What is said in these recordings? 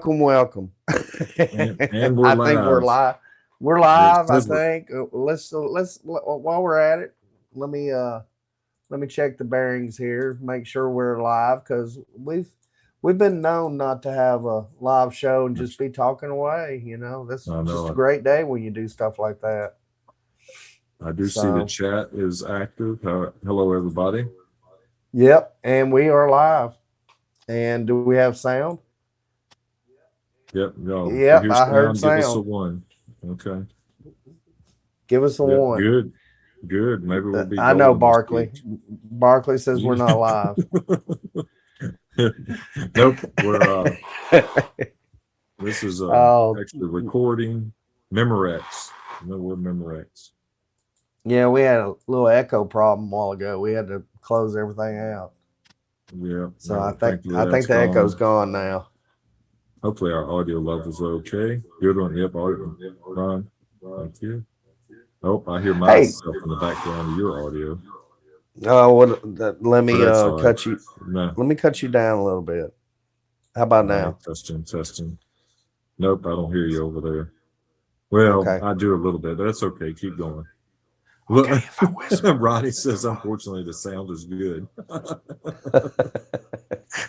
welcome. And we're I live. think we're live. We're live. I think. Let's while we're at it, let me check the bearings here. Make sure we're live because we've been known not to have a live show and just be talking away. You know, that's just a great day when you do stuff like that. I do see the chat is active. Hello, everybody. Yep, and we are live. And do we have sound? Yep, no. Yep, I heard sound. Give us a 1. Okay. Give us a 1. Good. Maybe we'll be. I know Barkley. Barkley says we're not live. Nope. We're this is actually recording Memorex. You know what Memorex? Yeah, we had a little echo problem a while ago. We had to close everything out. Yeah. So I think the echo's gone now. Hopefully our audio levels are okay. Good one. Yep. Ron. Thank you. Oh, I hear myself in the background of your audio. Oh, let me cut you. No. Let me cut you down a little bit. How about now? Testing. Nope, I don't hear you over there. Well, I do a little bit, but that's okay. Keep going. Okay, if I whisper. Ronnie says, unfortunately, the sound is good.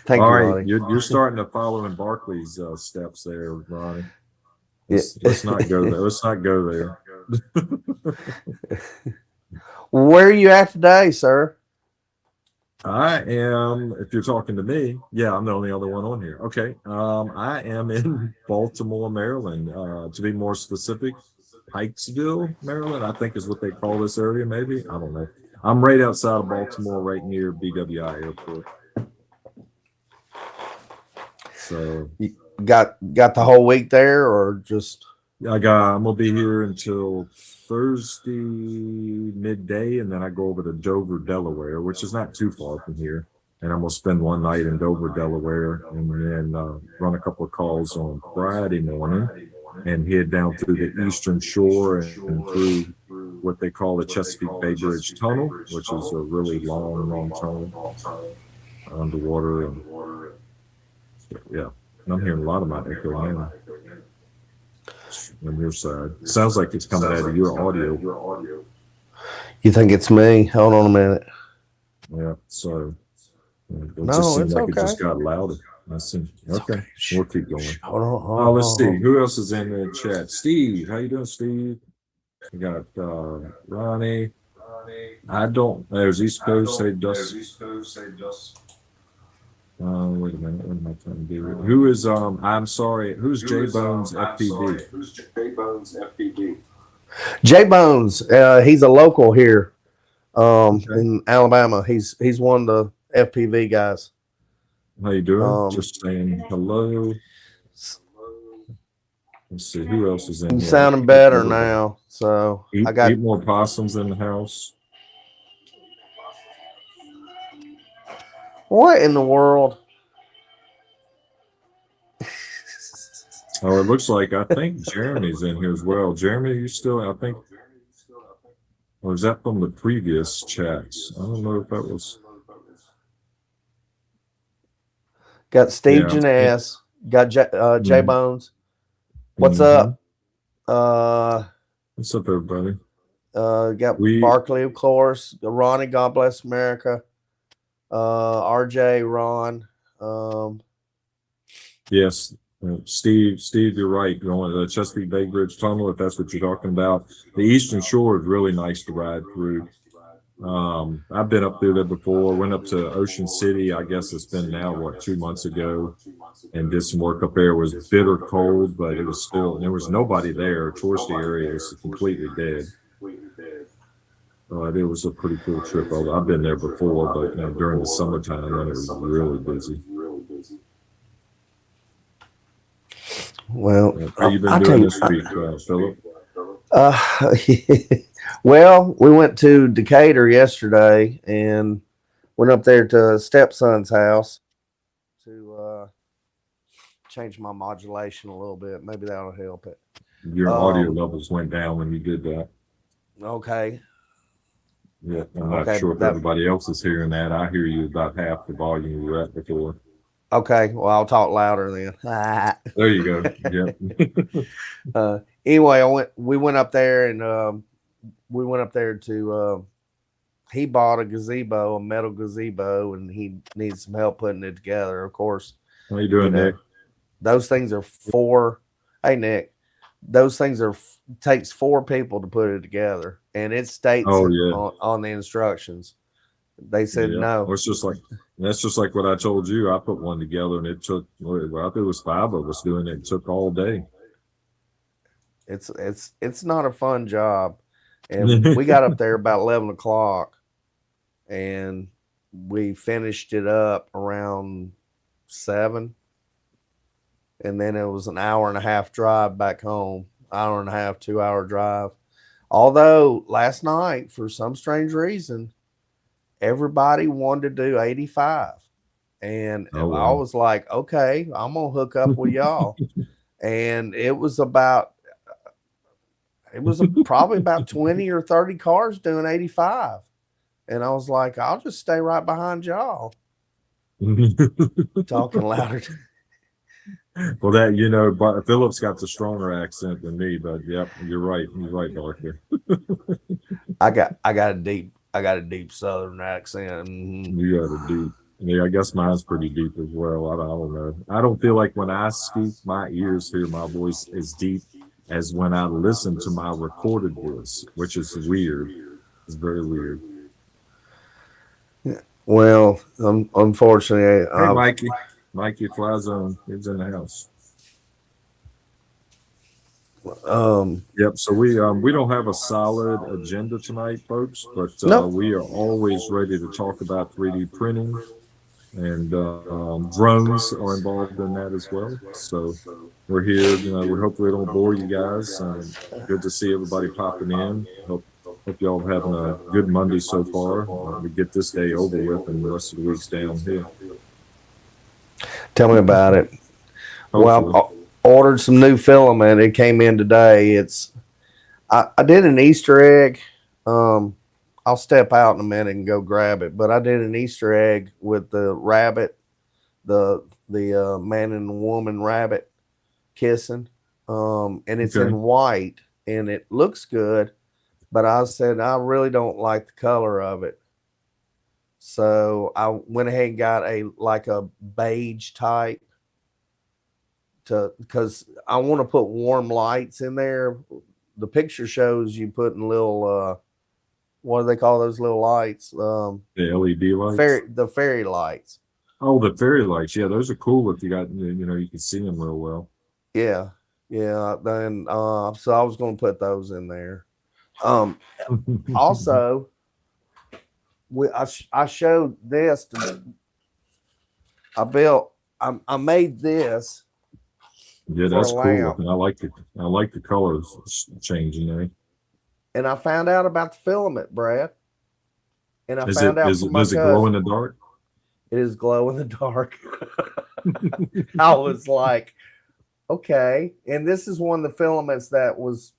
Thank you, Ronnie. You're starting to follow in Barkley's steps there, Ronnie. Let's not go there. Let's not go there. Where are you at today, sir? I am, if you're talking to me, I'm the only other one on here. Okay. I am in Baltimore, Maryland. To be more specific, Pikesville, Maryland, I think is what they call this area, maybe. I don't know. I'm right outside of Baltimore, right near BWI Airport. So you got the whole week there, or just? I'm gonna be here until Thursday midday, and then I go over to Dover, Delaware, which is not too far from here. And I'm gonna spend one night in Dover, Delaware, and then run a couple of calls on Friday morning, and head down through the Eastern Shore and through what they call the Chesapeake Bay Bridge Tunnel, which is a really long tunnel underwater. And and I'm hearing a lot of my echo now on your side. Sounds like it's coming out of your audio. You think it's me? Hold on a minute. Yeah, so it just seems like it just got louder. Okay. We'll keep going. Hold on. Let's see. Who else is in the chat? Steve. How you doing, Steve? We got Ronnie. There's East Coast. Say Dust. Wait a minute. What am I trying to do? Who is I'm sorry. Who's J Bones FPD? J Bones. He's a local here, in Alabama. He's one of the FPV guys. How you doing? Just saying hello. Let's see who else is in here. Sounding better now. So I got 8 more possums in the house. What in the world? Oh, it looks like I think Jeremy's in here as well. Jeremy, you still? I think. Or is that from the previous chats? I don't know if that was. Got Steve Janess. Got J Bones. What's up? What's up, everybody? Got Barkley, of course. Ronnie, God bless America. RJ, Ron. Yes, Steve, you're right. Going to the Chesapeake Bay Bridge Tunnel, if that's what you're talking about. The Eastern Shore is really nice to ride through. I've been up there before. Went up to Ocean City. I guess it's been now 2 months ago, and did some work up there. It was bitter cold, but it was still there was nobody there. Touristy area is completely dead. It was a pretty cool trip. I've been there before, but during the summertime, then it was really busy. Well, how you been doing this week, Philip? Well, we went to Decatur yesterday and went up there to stepson's house to change my modulation a little bit. Maybe that'll help it. Your audio levels went down when you did that. Okay. Yeah, I'm not sure if everybody else is hearing that. I hear you about half the volume you were at before. Okay, well, I'll talk louder then. There you go. Yep. Anyway, we went up there and we went up there to he bought a gazebo, a metal gazebo, and he needs some help putting it together. Of course, How you doing, Nick? Those things are four. Hey, Nick, those things takes 4 people to put it together, and it states on the instructions. They said no. Well, that's just like what I told you. I put one together, and it took. Well, I think it was 5 of us doing it. It took all day. It's not a fun job, and we got up there about 11 o'clock, and we finished it up around 7. And then it was an hour and a half drive back home, hour and a half, 2-hour drive. Although last night, for some strange reason, everybody wanted to do 85. And I was like, okay, I'm going to hook up with y'all. And it was probably about 20 or 30 cars doing 85. And I was like, I'll just stay right behind y'all. Talking louder. Well, that Philip's got the stronger accent than me, but yep, you're right. You're right, Doctor. I got a deep Southern accent. You got a deep. Yeah, I guess mine's pretty deep as well. I don't know. I don't feel like when I speak, my ears hear my voice as deep as when I listen to my recorded voice, which is weird. It's very weird. Well, unfortunately, hey, Mikey Flazone is in the house. Yep. So we don't have a solid agenda tonight, folks, but we are always ready to talk about 3D printing, and drones are involved in that as well. So we're here. We hopefully don't bore you guys. Good to see everybody popping in. Hope y'all are having a good Monday so far. We get this day over with, and the rest of the week's downhill. Tell me about it. Hopefully. Well, I ordered some new filament. It came in today. I did an Easter egg. I'll step out in a minute and go grab it. But I did an Easter egg with the rabbit, the man and the woman rabbit kissing. And it's in white, and it looks good. But I said I really don't like the color of it. So I went ahead and got a beige type because I want to put warm lights in there. The picture shows you putting little what do they call those little lights? The LED lights. The fairy lights. Oh, the fairy lights. Yeah, those are cool if you got you can see them real well. Yeah. Then so I was going to put those in there. Also. I showed this. I made this. Yeah, that's cool. I like the colors changing there. And I found out about the filament, Brad. And I does it glow in the dark? It is glow in the dark. I was like, okay. And this is one of the filaments that was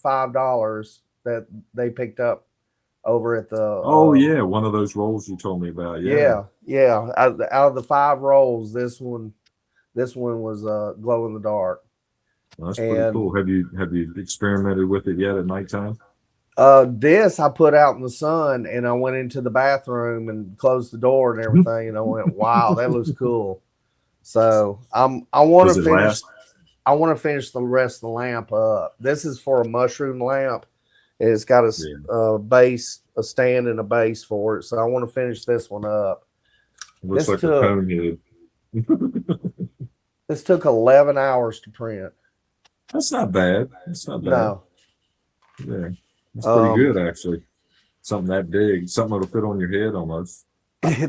$5 that they picked up over at the one of those rolls you told me about. Yeah. Out of the 5 rolls, this one was glow in the dark. Well, that's pretty cool. Have you experimented with it yet at nighttime? This I put out in the sun, and I went into the bathroom and closed the door and everything, and I went, wow, that looks cool. So I want to finish. I want to finish the rest of the lamp up. This is for a mushroom lamp. It's got a base, a stand and a base for it. So I want to finish this one up. Looks like a cone head. This took 11 hours to print. That's not bad. No. Yeah. That's pretty good, actually. Something that big. Something that'll fit on your head almost.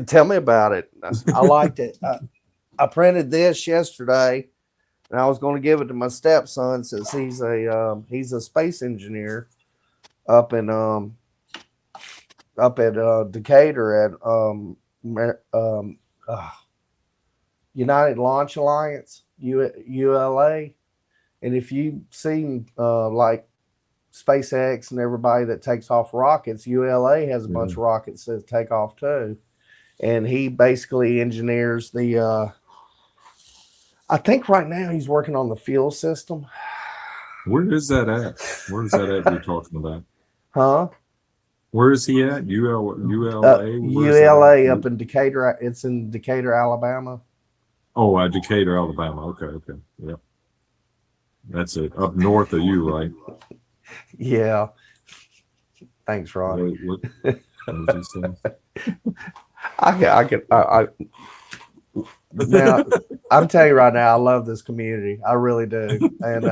Tell me about it. I liked it. I printed this yesterday, and I was going to give it to my stepson since he's a space engineer up at Decatur at United Launch Alliance, ULA. And if you've seen like SpaceX and everybody that takes off rockets, ULA has a bunch of rockets that take off too. And he basically engineers the I think right now he's working on the fuel system. Where is that at? Where is that at you're talking about? Huh? Where is he at? ULA? Where's that ULA at? up in Decatur. It's in Decatur, Alabama. Oh, Decatur, Alabama. Okay. Yep. That's it. Up north of you, right? Yeah. Thanks, Ronnie. What was he saying? I now I'm telling you right now, I love this community. I really do, and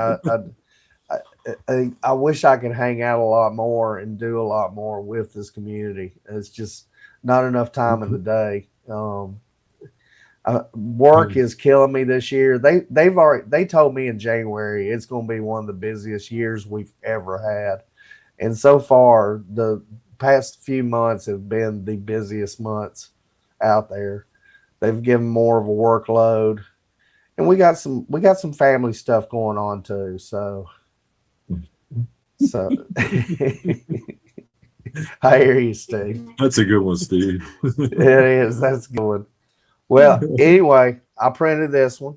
I wish I could hang out a lot more and do a lot more with this community. It's just not enough time in the day. Work is killing me this year. They told me in January it's going to be one of the busiest years we've ever had, and so far the past few months have been the busiest months out there. They've given more of a workload, and we got some family stuff going on too. So I hear you, Steve. That's a good one, Steve. It is. That's a good one. Well, anyway, I printed this one.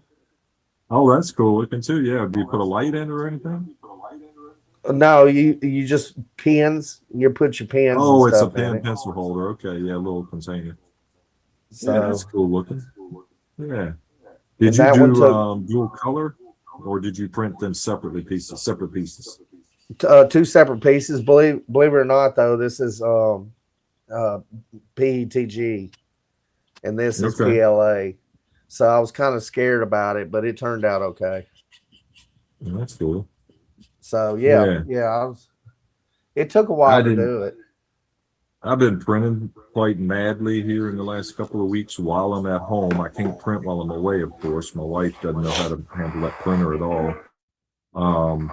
Oh, that's cool looking too. Yeah. Do you put a light in or anything? No, you just pins. You put your pins. Oh, and it's a stuff pen in it. pencil holder. Okay, yeah, a little container. So, Yeah, that's cool looking. Yeah. Did that you one do took- dual color, or did you print them separate pieces? two separate pieces. Believe it or not, though, this is PETG, and this is Okay. PLA. So I was kind of scared about it, but it turned out okay. That's cool. So yeah. It took a while to do it. I've been printing quite madly here in the last couple of weeks while I'm at home. I can't print while I'm away, of course. My wife doesn't know how to handle that printer at all.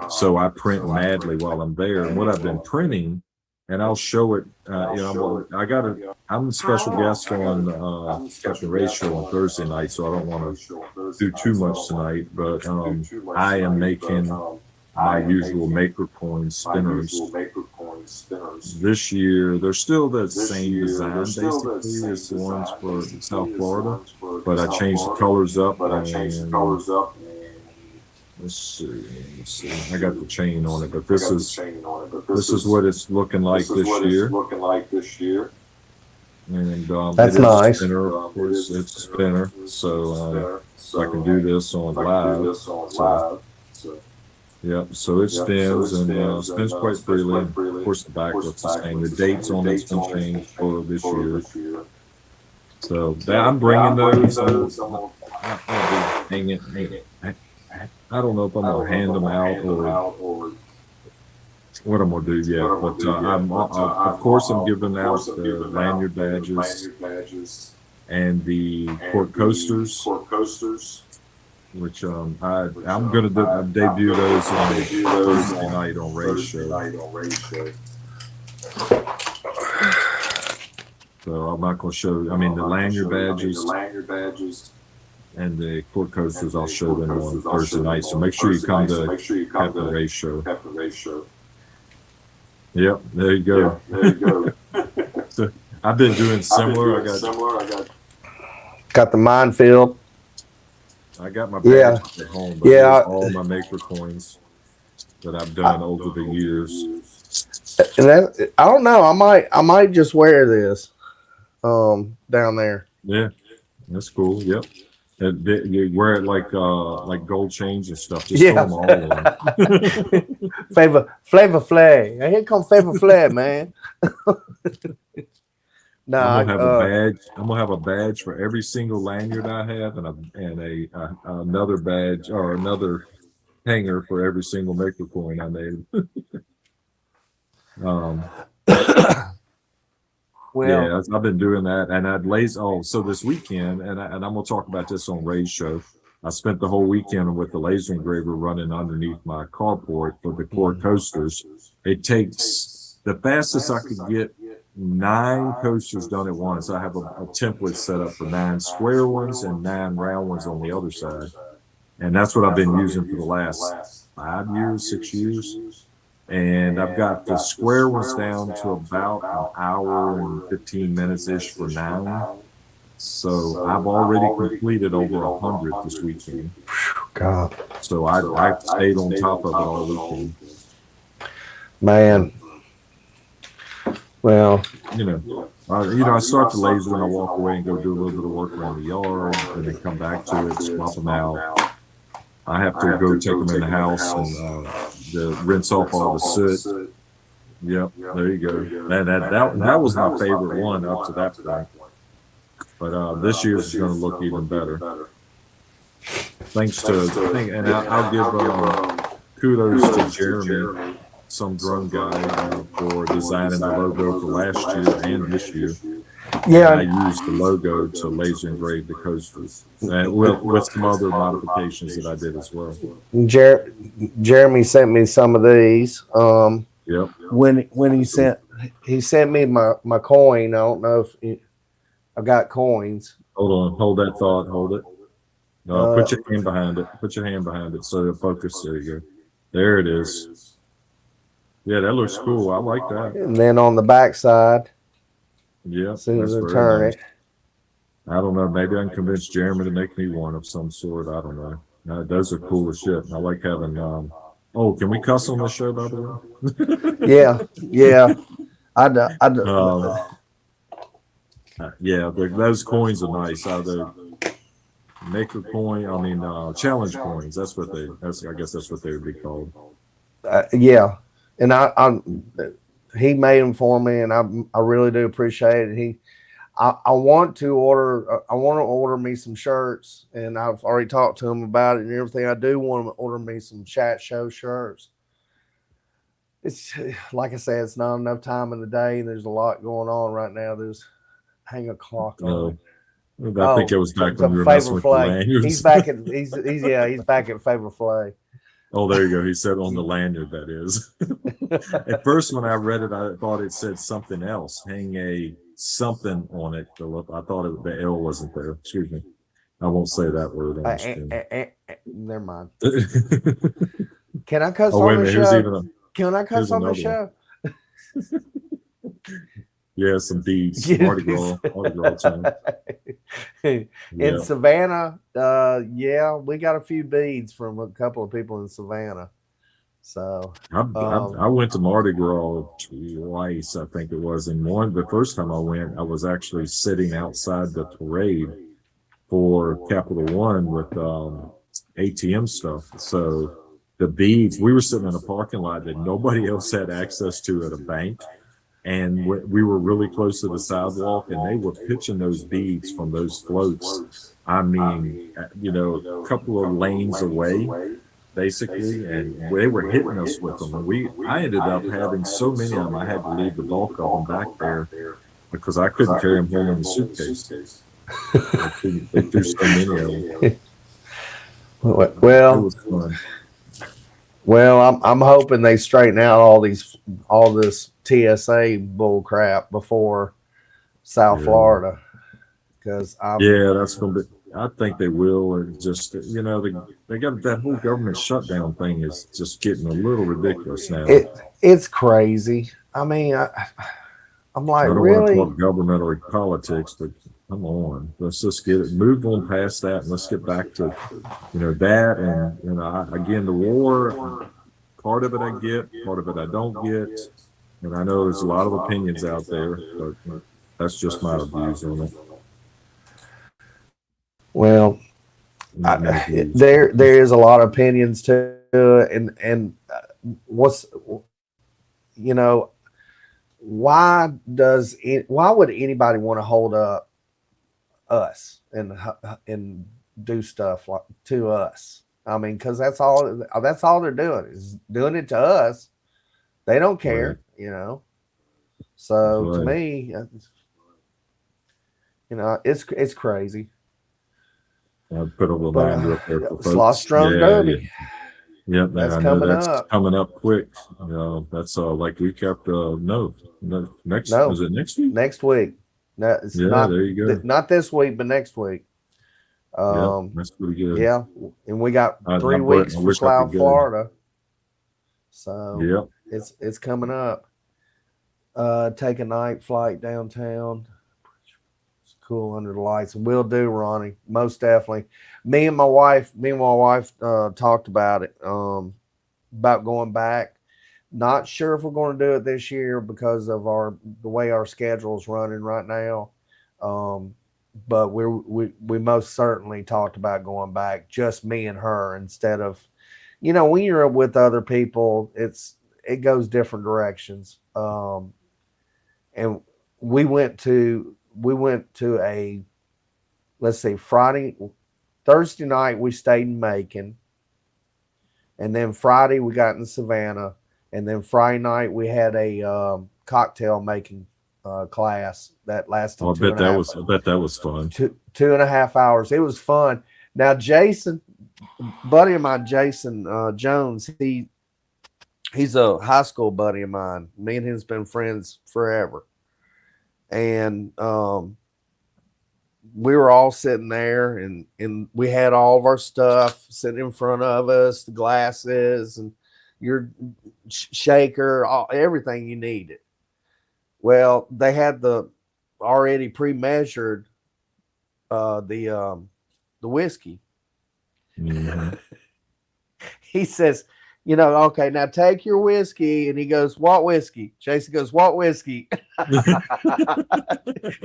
So I print madly while I'm there. And what I've been printing, and I'll show it. I'm a special guest on Captain Ray's show on Thursday night, so I don't want to do too much tonight. But I am making my usual maker coin spinners. This year, they're still the same design basically as the ones for South Florida, but I changed the colors up. Let's see. I got the chain on it, but this is what it's looking like this year. And That's nice. Spinner, of course, it's a spinner, so I can do this on live. Yep, so it spins and spins quite freely. Of course, the back looks the same. The dates on it's been changed for this year. So I'm bringing those. Hang it. I don't know if I'm gonna hand them out or what I'm gonna do yet, but of course I'm giving out the lanyard badges and the court coasters. Which I'm gonna debut those on Thursday night on Ray's show. So I'm not gonna show. I mean, the lanyard badges and the court coasters. I'll show them on Thursday night. So make sure you come to Captain Ray's show. Yep, there you go. So I've been doing similar. I got the minefield. I got my badges at home, but all my maker coins that I've done over the years. And I don't know. I might just wear this down there. Yeah, that's cool. Yep. You wear it like gold chains and stuff. Just throw them all on. Flavor Flav. Here come Flavor Flav, man. No, I'm gonna have a badge. I'm gonna have a badge for every single lanyard I have, and another badge or another hanger for every single maker coin I made. Well, I've been doing that, and so this weekend, and I'm gonna talk about this on Ray's show. I spent the whole weekend with the laser engraver running underneath my carport for the core coasters. It takes the fastest I could get 9 coasters done at once. I have a template set up for 9 square ones and 9 round ones on the other side. And that's what I've been using for the last 5 years, 6 years. And I've got the square ones down to about an hour and 15 minutes-ish for 9. So I've already completed over 100 this weekend. God, So I stayed on top of it all weekend. man. Well, I start to lazy when I walk away and go do a little bit of work around the yard, and then come back to it, swap them out. I have to go take them in the house and rinse off all the soot. Yep, there you go. That was my favorite one up to that point. But this year's is going to look even better. Thanks to and I'll give kudos to Jeremy, some drone guy, for designing the logo for last year and this year. yeah, I used the logo to laser engrave the coasters, with some other modifications that I did as well. Jeremy sent me some of these. Yep. When he sent me my coin. I don't know if I've got coins. Hold on, hold that thought, hold it. No, put your hand behind it. Put your hand behind it so it'll focus. There you go. There it is. Yeah, that looks cool. I like that. And then on the back side, yeah, as soon as I turn it, I don't know. Maybe I can convince Jeremy to make me one of some sort. I don't know. No, those are cool as shit. I like having. Oh, can we cuss on the show, by the way? yeah. Yeah, those coins are nice. The maker coin. I mean, challenge coins. I guess that's what they would be called. Yeah, and he made them for me, and I really do appreciate it. I want to order me some shirts, and I've already talked to him about it and everything. I do want to order me some Shatt Show shirts. It's like I said, it's not enough time in the day, and there's a lot going on right now. There's hang a clock on it. I think it was back when we were messing with the lanyards. He's back at Favor Flay. Oh, there you go. He said on the lanyard, that is. At first, when I read it, I thought it said something else. Hang a something on it, Philip. I thought the L wasn't there. Excuse me. I won't say that word on the screen. Never mind. Can I cuss on the show? Can I cuss on the show? Yeah, some beads. Mardi Gras time. In Savannah, we got a few beads from a couple of people in Savannah. So I went to Mardi Gras twice, I think it was. And the first time I went, I was actually sitting outside the parade for Capital One with ATM stuff. So the beads, we were sitting in a parking lot that nobody else had access to at a bank. And we were really close to the sidewalk, and they were pitching those beads from those floats. I mean, a couple of lanes away, basically, and they were hitting us with them. And I ended up having so many of them, I had to leave the bulk of them back there because I couldn't carry them home in the suitcase. They threw so many of them. Well, it was fun. Well, I'm hoping they straighten out all this TSA bull crap before South Florida, because that's gonna be. I think they will, and just they got that whole government shutdown thing is just getting a little ridiculous now. It's crazy. I mean, I'm like, I don't really? want to talk government or politics, but come on, let's just move on past that, and let's get back to that. And again, the war, part of it I get, part of it I don't get, and I know there's a lot of opinions out there, but that's just my views on it. Well, there is a lot of opinions to it, and why would anybody want to hold up us and do stuff like to us? I mean, because that's all they're doing is doing it to us. They don't care, So to me, it's crazy. I put a reminder up there for folks. Derby. Yeah, that's coming up. Coming up quick. That's like week after. Next. Is it next week? Next week. No, there you go. Not this week, but next week. That's pretty good. Yeah, and we got 3 weeks for South Florida. So it's coming up. Take a night flight downtown. cool under the lights. We'll do, Ronnie, most definitely. Me and my wife talked about it, about going back. Not sure if we're going to do it this year because of the way our schedule's running right now. But we most certainly talked about going back, just me and her, instead of, when you're with other people, it goes different directions. And we went to a, let's see, Thursday night we stayed in Macon, and then Friday we got in Savannah, and then Friday night we had a cocktail making class that lasted. I bet that was fun. 2.5 hours. It was fun. Now Jason, buddy of mine, Jason Jones, he's a high school buddy of mine. Me and him's been friends forever. And we were all sitting there, and we had all of our stuff sitting in front of us, the glasses and your shaker, everything you needed. Well, they had the already pre-measured the whiskey. Mm-hmm. He says, okay, now take your whiskey. And he goes, what whiskey? Jason goes, what whiskey?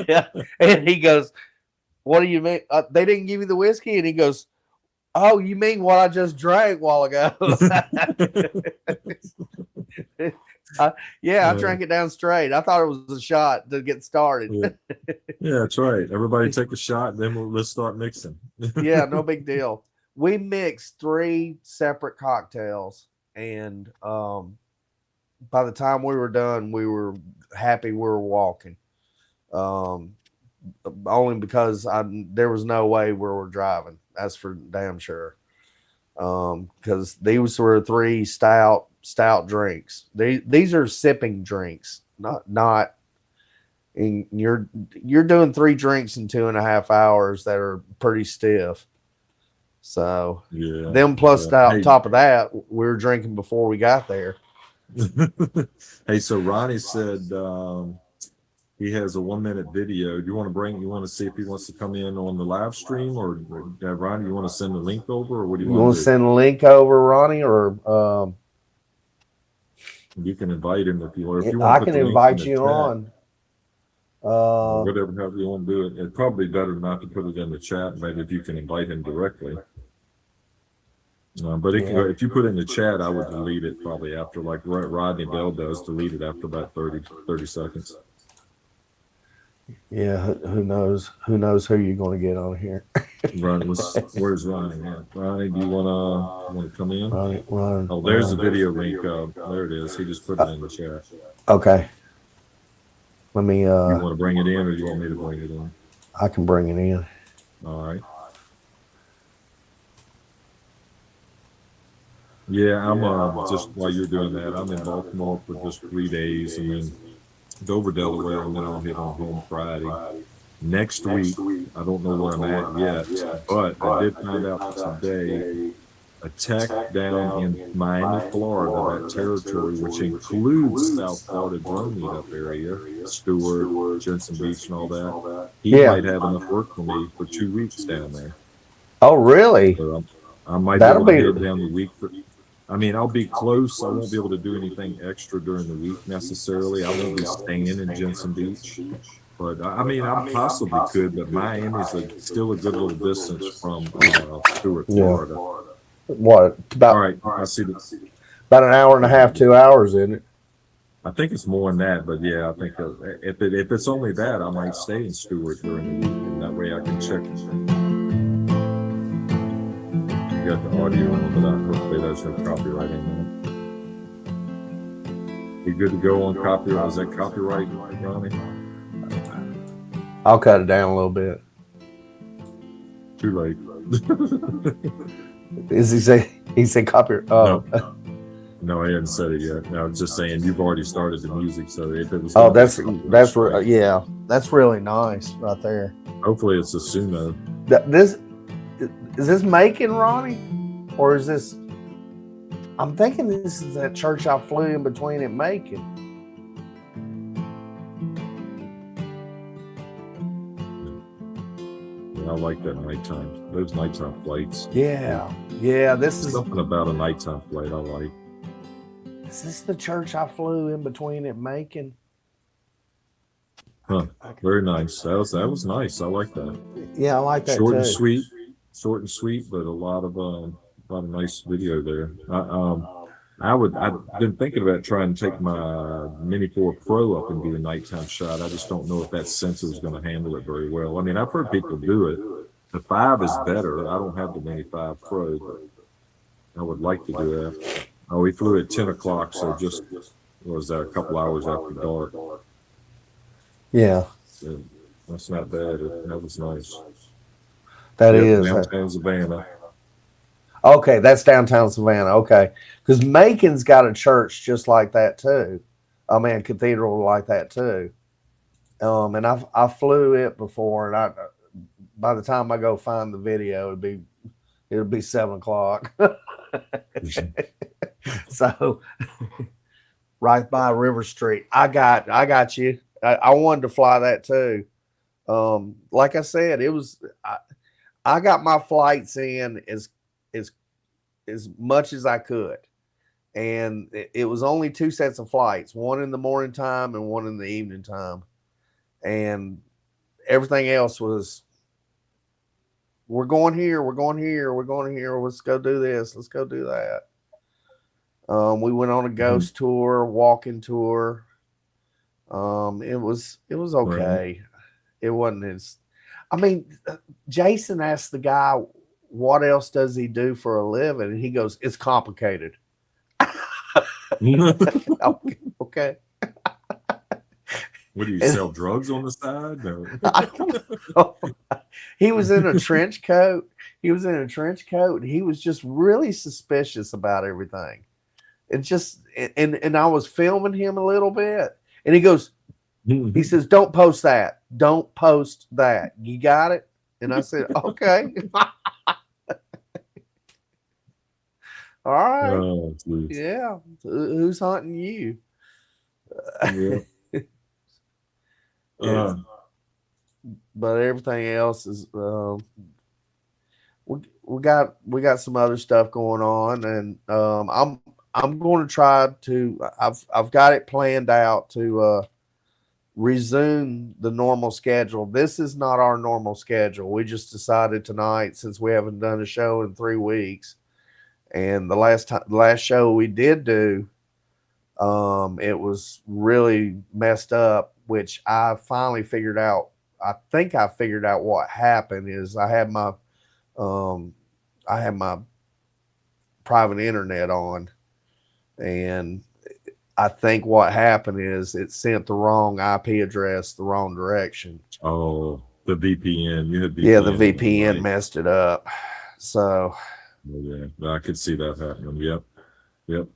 Yeah. And he goes, what do you mean? They didn't give you the whiskey? And he goes, oh, you mean what I just drank a while ago? Yeah, I drank it down straight. I thought it was a shot to get started. Yeah, that's right. Everybody take a shot, then let's start mixing. Yeah, no big deal. We mixed 3 separate cocktails, and by the time we were done, we were happy we were walking. Only because there was no way we were driving. That's for damn sure. Because these were 3 stout drinks. These are sipping drinks, not. And you're doing 3 drinks in 2.5 hours that are pretty stiff. So yeah, them plus on top of that, we were drinking before we got there. Hey, so Ronnie said he has a 1-minute video. Do you want to see if he wants to come in on the live stream, or Ronnie, you want to send the link over, or what do you want to do? Send the link over, Ronnie, or you can invite him if you want. If you I can invite you on. Whatever, however you want to do it. It's probably better not to put it in the chat. Maybe if you can invite him directly. But if you put it in the chat, I would delete it probably after, like Rodney Bell does, delete it after about 30 seconds. Yeah, who knows who you're going to get on here. Where's Ronnie at? Ronnie, do you want to come in? Ronnie, oh, there's the video link. There it is. He just put it in the chat. Okay. Let me. You want to bring it in, or do you want me to bring it in? I can bring it in. All right. Yeah, I'm just while you're doing that, I'm in Baltimore for just 3 days, and then Dover, Delaware, and then I'll hit on home Friday. Next week, I don't know where I'm at yet, but I did find out today a tech down in Miami, Florida, that territory, which includes South Florida drone meetup area, Stewart, Jensen Beach, and all that. He might have enough work for me for 2 weeks down there. Oh, really? So I might be able to head down the week. I'll be close. I won't be able to do anything extra during the week necessarily. I won't be staying in Jensen Beach. But I possibly could, but Miami's still a good little distance from Stewart, Florida. What? About, all right, I see this. About an hour and a half, 2 hours, isn't it? I think it's more than that, but yeah, I think if it's only that, I might stay in Stewart during the week, and that way I can check. You got the audio on, but hopefully there's no copyright in there. You good to go on copyright? Is that copyright, Ronnie? I'll cut it down a little bit. Too late. Is he said copyright? Oh. No, I hadn't said it yet. No, I was just saying you've already started the music, so if it was. Oh, that's really nice right there. Hopefully, it's a Suno. Is this Macon, Ronnie, or is this? I'm thinking this is that church I flew in between at Macon. like that nighttime. Those nighttime flights. Yeah. Yeah. This is Something about a nighttime flight I like. Is this the church I flew in between at Macon? Huh. Very nice. That was nice. I like that. Yeah, I like that Short and too. sweet. Short and sweet, but a lot of nice video there. I've been thinking about trying to take my Mini 4 Pro up and do a nighttime shot. I just don't know if that sensor is going to handle it very well. I mean, I've heard people do it. The 5 is better. I don't have the Mini 5 Pro, but I would like to do that. Oh, we flew at 10 o'clock, so just was that a couple hours after dark. Yeah. So that's not bad. That was nice. That is downtown Savannah. Okay, that's downtown Savannah. Okay, because Macon's got a church just like that too. I mean, a cathedral like that too. And I flew it before, and by the time I go find the video, it'll be 7 o'clock. So right by River Street. I got you. I wanted to fly that too. Like I said, I got my flights in as much as I could. And it was only 2 sets of flights, one in the morning time and one in the evening time. And everything else was, we're going here, we're going here, we're going here. Let's go do this. Let's go do that. We went on a ghost tour, walking tour. It was okay. Right. It wasn't as, I mean, Jason asked the guy, what else does he do for a living? And he goes, it's complicated. Okay. What do you sell drugs on the side? No. I don't know. He was in a trench coat. And he was just really suspicious about everything. It just, and I was filming him a little bit, and he goes, he says, don't post that. Don't post that. You got it? And I said, okay. All right. Oh, yeah. Who's hunting you? Yeah. But everything else is we got some other stuff going on, and I'm going to try to, I've got it planned out to resume the normal schedule. This is not our normal schedule. We just decided tonight, since we haven't done a show in 3 weeks, and the last show we did do, it was really messed up, which I finally figured out. I think I figured out what happened is I had my private internet on, and I think what happened is it sent the wrong IP address the wrong direction. Oh, the VPN. You had VPN. Yeah, the VPN messed it up. So. Oh, yeah, I could see that happening. Yep.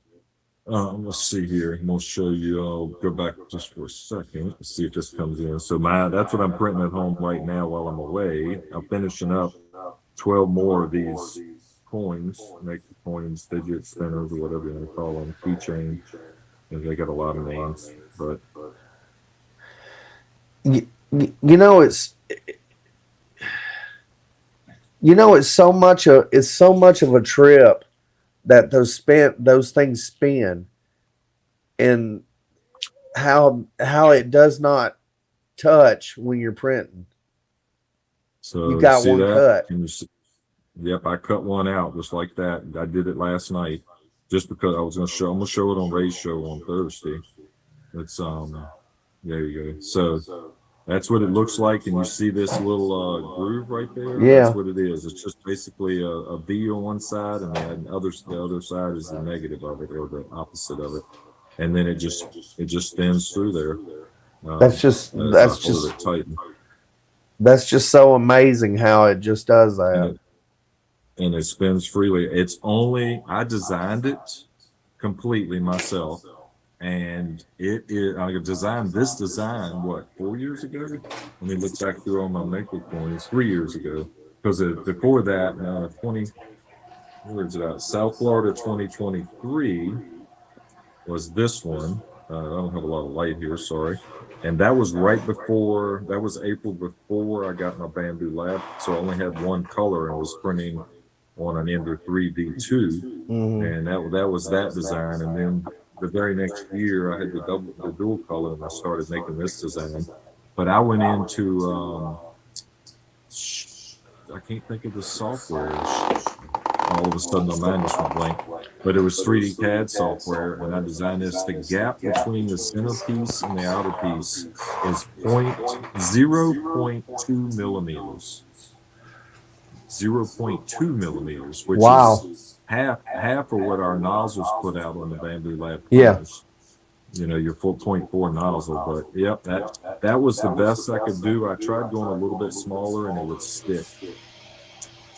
Let's see here. I'm gonna show you. I'll go back just for a second. Let's see if this comes in. So that's what I'm printing at home right now while I'm away. I'm finishing up 12 more of these coins. Make the coins fidget spinners or whatever you want to call them, keychains. And they got a lot of names, but it's so much of a trip that those things spin, and how it does not touch when you're printing. So you got one cut. Yep, I cut one out just like that. I did it last night just because I'm gonna show it on Ray's show on Thursday. It's there you go. So that's what it looks like, and you see this little groove right there. Yeah, that's what it is. It's just basically a V on one side, and then the other side is the negative of it, or the opposite of it, and then it just spins through there. That's just so amazing how it just does that. And it spins freely. I designed it completely myself. And I designed this design, 4 years ago? Let me look back through all my maker coins, 3 years ago. Because before that, South Florida 2023 was this one. I don't have a lot of light here, sorry. And that was right before, that was April before I got my Bamboo Lab. So I only had one color and was printing on an Ender 3D2. And that was that design. And then the very next year I had the dual color and I started making this design. But I went into, I can't think of the software. All of a sudden my mind just went blank. But it was 3D CAD software, and I designed this. The gap between the center piece and the outer piece is 0.2 millimeters. 0.2 millimeters, which is half of what our nozzles put out on the Bamboo Lab printers. You know, your 4.4 nozzle. But yep, that was the best I could do. I tried going a little bit smaller and it would stick.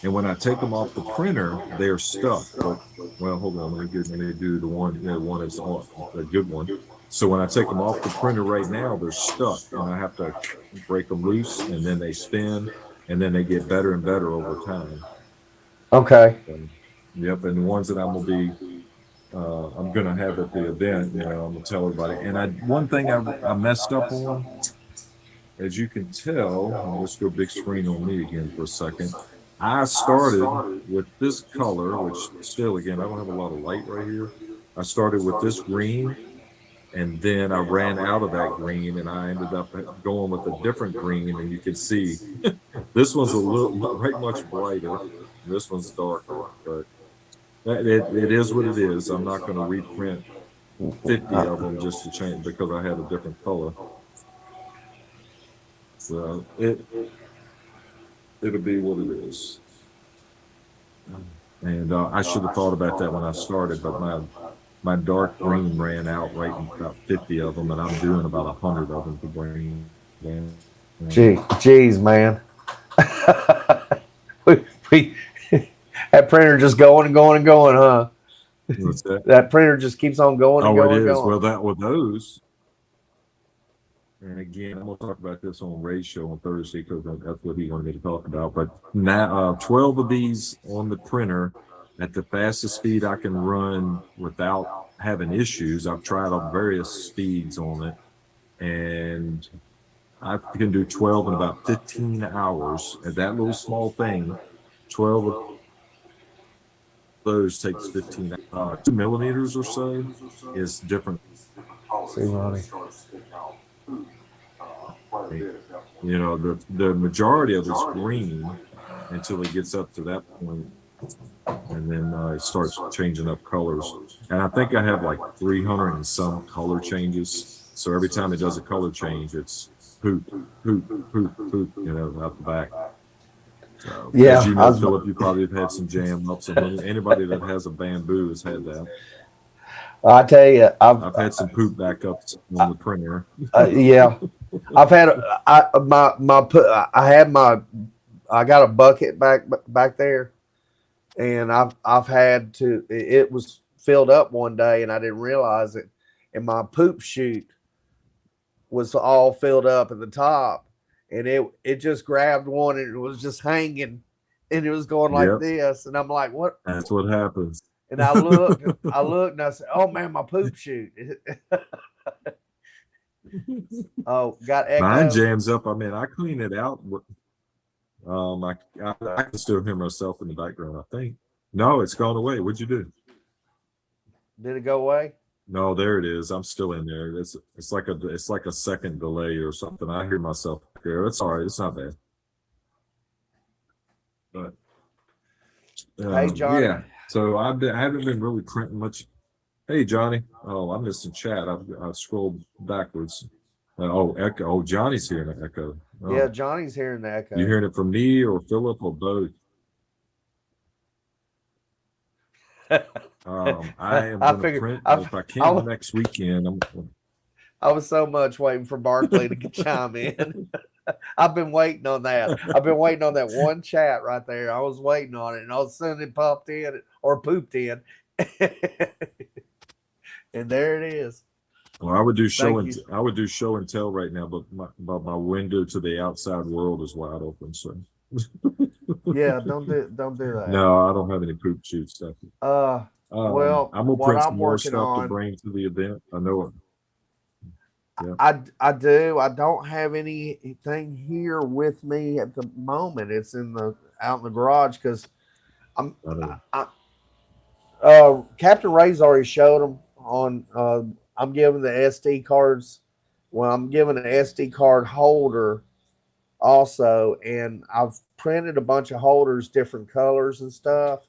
And when I take them off the printer, they're stuck. But, well, hold on, let me do the one. You know, one is on a good one. So when I take them off the printer right now, they're stuck, and I have to break them loose, and then they spin, and then they get better and better over time. Okay. Yep, and the ones that I'm gonna have at the event, you know, I'm gonna tell everybody. And one thing I messed up on, as you can tell, let's go big screen on me again for a second. I started with this color, which still, again, I don't have a lot of light right here. I started with this green, and then I ran out of that green, and I ended up going with a different green. And you can see this one's a little right much brighter. This one's darker, but it is what it is. I'm not going to reprint 50 of them just to change because I had a different color. So it'll be what it is. And I should have thought about that when I started, but my dark green ran out right in about 50 of them, and I'm doing about 100 of them to bring in. Jeez, man. That printer just going and going and going, huh? What's that? That printer just keeps on going and going. Oh, it is. Going. Well, with those. And again, I'm going to talk about this on Ray's show on Thursday because that's what he wanted me to talk about. But now, 12 of these on the printer at the fastest speed I can run without having issues. I've tried on various speeds on it, and I can do 12 in about 15 hours. And that little small thing, 12 of those takes 15 2 millimeters or so is different. See, Ronnie. You know, the majority of it's green until it gets up to that point, and then it starts changing up colors. And I think I have like 300 and some color changes. So every time it does a color change, it's poop, poop, poop, poop, you know, out the back. So, yeah, as you know, Philip, you probably have had some jam ups. Anybody that has a Bamboo has had that. I tell you, I've had some poop backups on the printer. Yeah, I've had I got a bucket back there, and I've had to. It was filled up one day, and I didn't realize it, and my poop chute was all filled up at the top, and it just grabbed one, and it was just hanging, and it was going like this, and I'm like, what? That's what happens. And I looked, and I said, "Oh man, my poop chute." Oh, got echo. Mine jams up. I mean, I clean it out. I can still hear myself in the background. I think. No, it's gone away. What'd you do? Did it go away? No, there it is. I'm still in there. It's like a second delay or something. I hear myself there. It's all right. It's not bad. But hey, Johnny. Yeah. So I haven't been really printing much. Hey, Johnny. Oh, I'm missing chat. I've scrolled backwards. Echo. Oh, Johnny's hearing the echo. Oh. Yeah, Johnny's hearing the echo. You hearing it from me or Philip or both? I am going to print. If I can next weekend, I was so much waiting for Barkley to chime in. I've been waiting on that. I've been waiting on that one chat right there. I was waiting on it, and all of a sudden it popped in or pooped in, and there it is. Well, I would do show and tell right now, but my window to the outside world is wide open. So yeah, don't do that. No, I don't have any poop shoot stuff. Well, I'm gonna print some more stuff to bring to the event. I know it. Yeah. I do. I don't have anything here with me at the moment. It's out in the garage because I'm I, Captain Ray's already showed them on. I'm giving the SD cards. Well, I'm giving an SD card holder also, and I've printed a bunch of holders, different colors and stuff.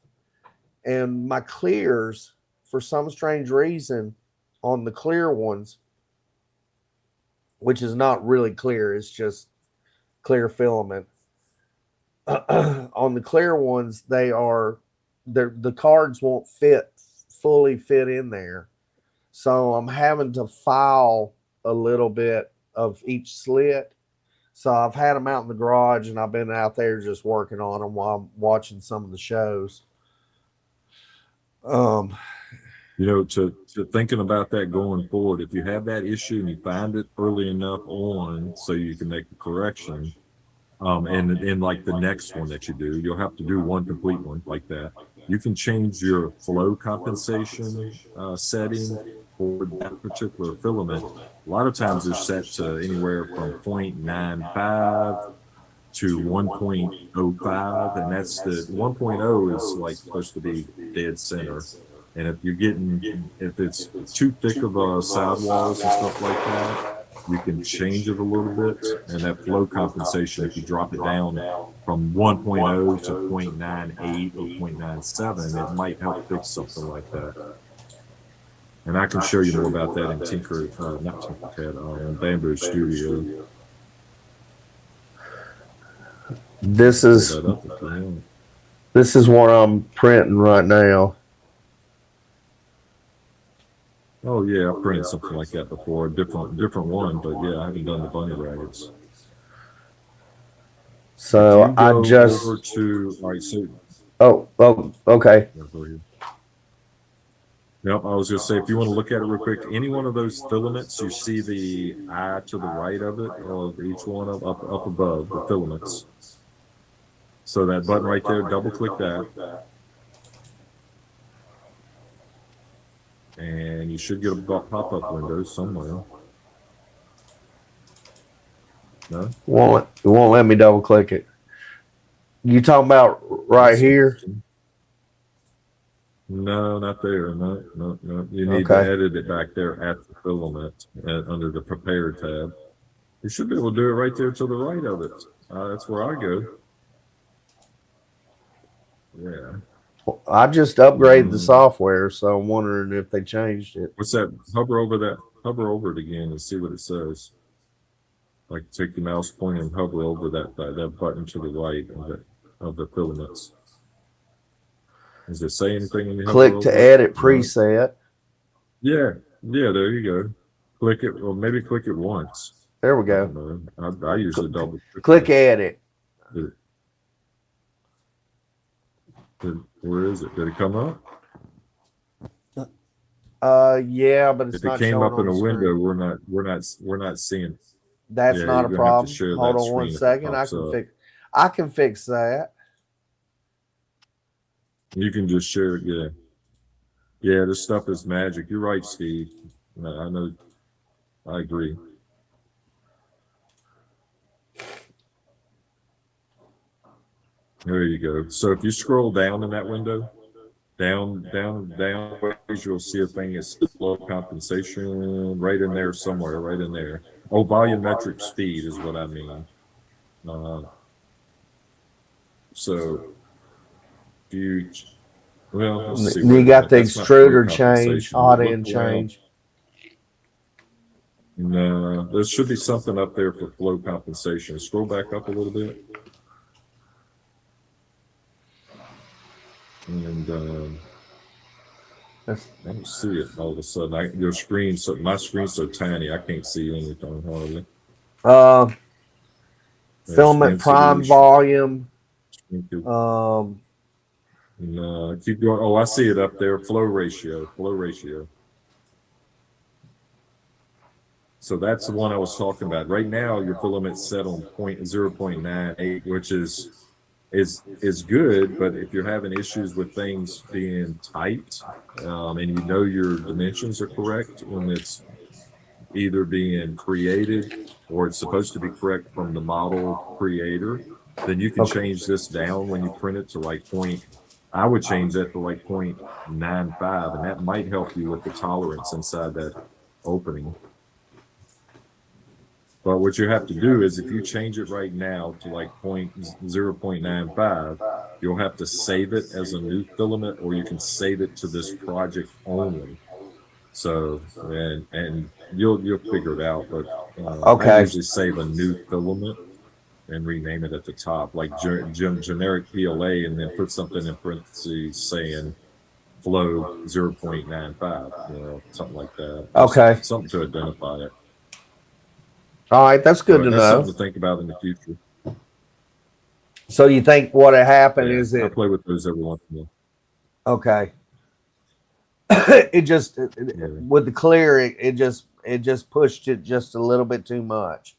And my clears, for some strange reason, on the clear ones, which is not really clear, it's just clear filament. On the clear ones, the cards won't fully fit in there. So I'm having to file a little bit of each slit. So I've had them out in the garage and I've been out there just working on them while I'm watching some of the shows. To thinking about that going forward, if you have that issue and you find it early enough on so you can make the correction, and in like the next one that you do, you'll have to do one complete one like that. You can change your flow compensation setting for that particular filament. A lot of times they're set to anywhere from 0.95 to 1.05, and that's the 1.0 is like supposed to be dead center. And if it's too thick of sidewalls and stuff like that, you can change it a little bit. And that flow compensation, if you drop it down from 1.0 to 0.98 or 0.97, it might help fix something like that. And I can show you more about that in Bamboo Studio. This is what I'm printing right now. Oh yeah, I've printed something like that before, a different one, but yeah, I haven't done the bunny rabbits. So I just over to all right. So okay. Yep, I was gonna say if you want to look at it real quick, any one of those filaments, you see the eye to the right of it, or each one of up above the filaments. So that button right there, double click that. And you should get a pop-up window somewhere. No? It won't let me double click it. You talking about right here? No, not there. No. You need to edit it back there at the filament under the prepare tab. You should be able to do it right there to the right of it. That's where I go. Yeah. I just upgraded the software, so I'm wondering if they changed it. What's that? Hover over it again and see what it says. Like take the mouse pointer and hover over that button to the right of the filaments. Does it say anything when you click to edit preset? Yeah, there you go. Click it, or maybe click it once. There we go. I usually double click edit. Where is it? Did it come up? Yeah, but it's if not. If it came up in a window, we're not seeing it. That's not a problem. Hold on one second. I can fix that. You can just share it. Yeah. This stuff is magic. You're right, Steve. I know. I agree. There you go. So if you scroll down in that window, down, you'll see a thing. It's flow compensation right in there somewhere, right in there. Oh, volumetric speed is what I mean. So you got the extruder change, hot end change. No, there should be something up there for flow compensation. Scroll back up a little bit. And I don't see it all of a sudden. My screen's so tiny, I can't see anything hardly. Filament prime volume. No, keep going. Oh, I see it up there. Flow ratio. So that's the one I was talking about. Right now, your filament's set on 0.98, which is good, but if you're having issues with things being tight, and your dimensions are correct when it's either being created or it's supposed to be correct from the model creator, then you can change this down when you print it to like I would change that to like 0.95, and that might help you with the tolerance inside that opening. But what you have to do is if you change it right now to like 0.95, you'll have to save it as a new filament, or you can save it to this project only. So, and you'll figure it out. But I usually save a new filament and rename it at the top, like generic PLA, and then put something in parentheses saying flow 0.95, something like that. Okay. Something to identify it. All right, that's good to know. That's something to think about in the future. So you think what happened is I play with those every once in a while. Okay. It just with the clear, it just pushed it just a little bit too much.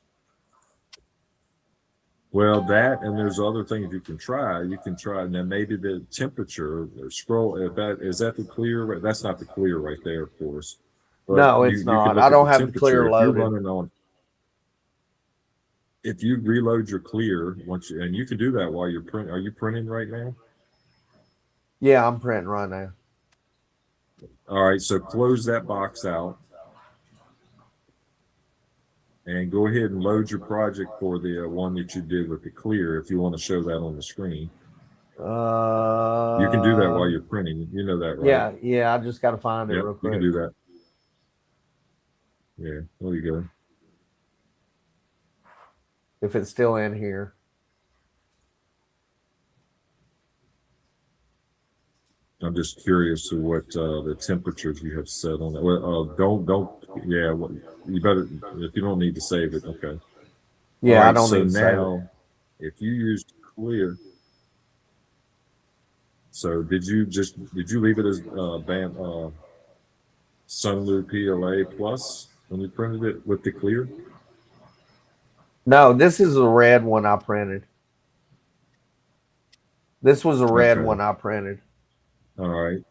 Well, that, and there's other things you can try. You can try, and then maybe the temperature scroll. Is that the clear? That's not the clear right there, of course. But no, it's not. I don't have the clear loaded. If you reload your clear and you can do that while you're printing. Are you printing right now? Yeah, I'm printing right now. All right, so close that box out and go ahead and load your project for the one that you did with the clear. If you want to show that on the screen, you can do that while you're printing. You know that, right? Yeah. I just got to find it real quick. You can do that. Yeah, there you go. If it's still in here. I'm just curious to what the temperatures you have set on that. Well, you better, if you don't need to save it, okay. Yeah, right, I don't need to save it. If you use clear, so did you leave it as Sunlu PLA Plus when you printed it with the clear? No, this is a red one I printed. This was a red one I printed. All right.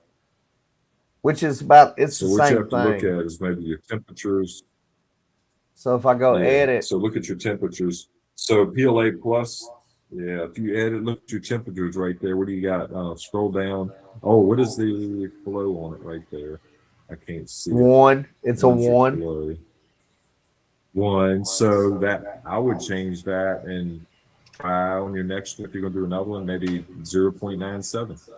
Which is about, it's the same thing. So what you have to look at is maybe your temperatures. So if I go edit. So look at your temperatures. So PLA Plus, if you edit, look at your temperatures right there. What do you got? Scroll down. Oh, what is the flow on it right there? I can't see. 1. It's a 1. 1. So that I would change that and try on your next, if you're going to do another one, maybe 0.97.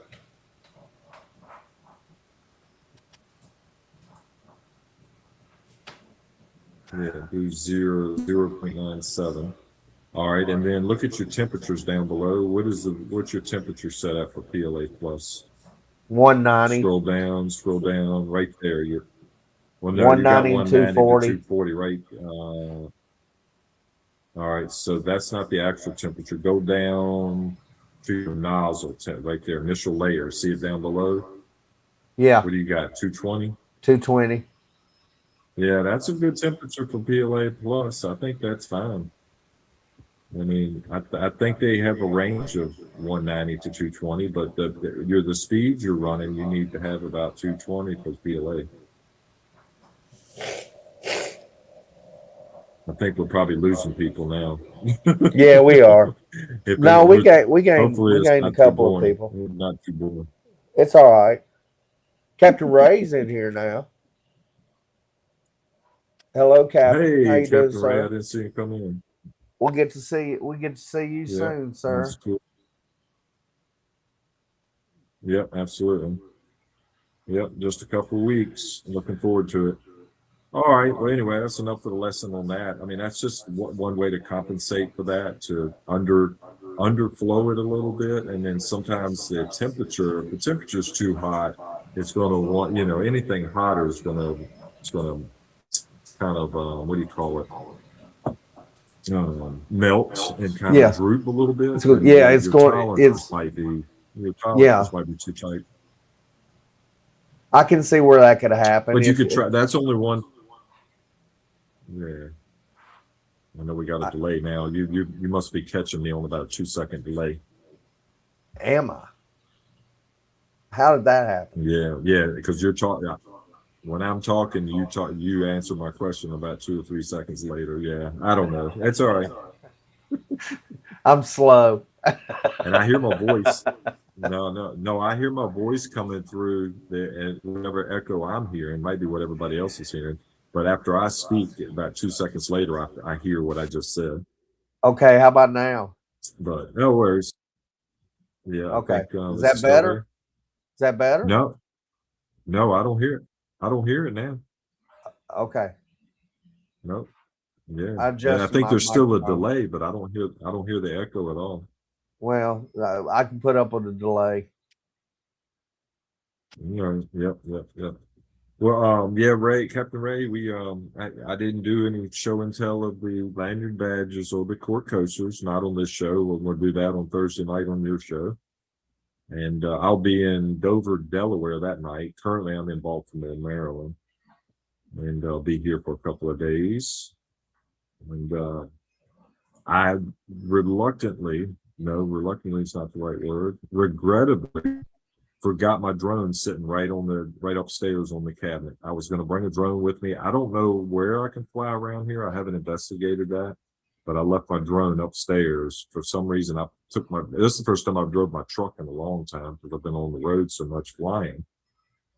Yeah, do 0.97. All right, and then look at your temperatures down below. What's your temperature set at for PLA Plus? 190. Scroll down right there. 190 and 240. 240, right? All right, so that's not the actual temperature. Go down to your nozzle right there, initial layer. See it down below? Yeah. What do you got? 220? 220. Yeah, that's a good temperature for PLA Plus. I think that's fine. I mean, I think they have a range of 190 to 220, but the speeds you're running, you need to have about 220 for PLA. I think we're probably losing people now. Yeah, we are. No, we gained a couple of people. Not too boring. It's all right. Captain Ray's in here now. Hello, Captain. Hey, how you Captain doing, Ray, sir? I didn't see you come in. We'll get to see you soon, sir. Cool. Yep, absolutely. Yep, just a couple of weeks. Looking forward to it. All right. Well, anyway, that's enough for the lesson on that. I mean, that's just one way to compensate for that, to underflow it a little bit, and then sometimes if the temperature's too hot, it's going to want, anything hotter is going to kind of what do you call it? Melt and kind of droop a little bit. Your tolerance might be too tight. I can see where that could happen. But you could try. That's only one. Yeah, I know we got a delay now. You must be catching me on about a 2-second delay. Am I? How did that happen? Yeah, because you're talking. When I'm talking, you answer my question about 2 or 3 seconds later. Yeah, I don't know. That's all right. I'm slow. And I hear my voice. No, I hear my voice coming through and whatever echo I'm hearing might be what everybody else is hearing. But after I speak, about 2 seconds later, I hear what I just said. Okay, how about now? But no worries. Yeah, Okay. I think Is this that is still better? there. Is that better? No, I don't hear it. I don't hear it now. Okay. No. Yeah. I And I adjusted think my there's still a microphone. delay, but I don't hear the echo at all. Well, I can put up with a delay. Yep. Well, yeah, Captain Ray, I didn't do any show and tell of the lanyard badges or the court coasters, not on this show. We're going to do that on Thursday night on your show. And I'll be in Dover, Delaware that night. Currently, I'm in Baltimore, Maryland. And I'll be here for a couple of days. And I reluctantly is not the right word, regrettably forgot my drone sitting right upstairs on the cabinet. I was going to bring a drone with me. I don't know where I can fly around here. I haven't investigated that, but I left my drone upstairs. For some reason, this is the first time I've drove my truck in a long time because I've been on the road so much flying.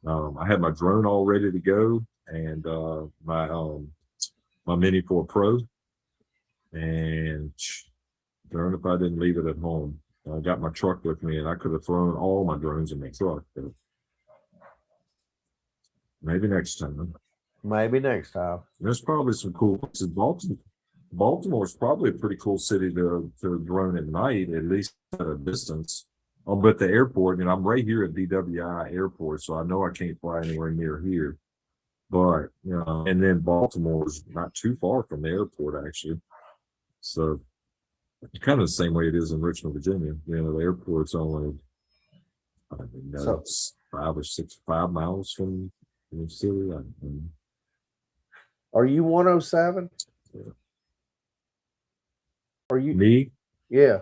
I had my drone all ready to go and my Mini 4 Pro, and darn if I didn't leave it at home. I got my truck with me, and I could have thrown all my drones in my truck. But maybe next time. Maybe next time. There's probably some cool places. Baltimore's probably a pretty cool city to drone at night, at least at a distance. Oh, but the airport, I'm right here at BWI Airport, so I know I can't fly anywhere near here. But and then Baltimore's not too far from the airport, actually. So it's kind of the same way it is in Richmond, Virginia. The airport's only, I don't know, it's 5 miles from the city. Are you 107? Yeah. Are you me? Yeah.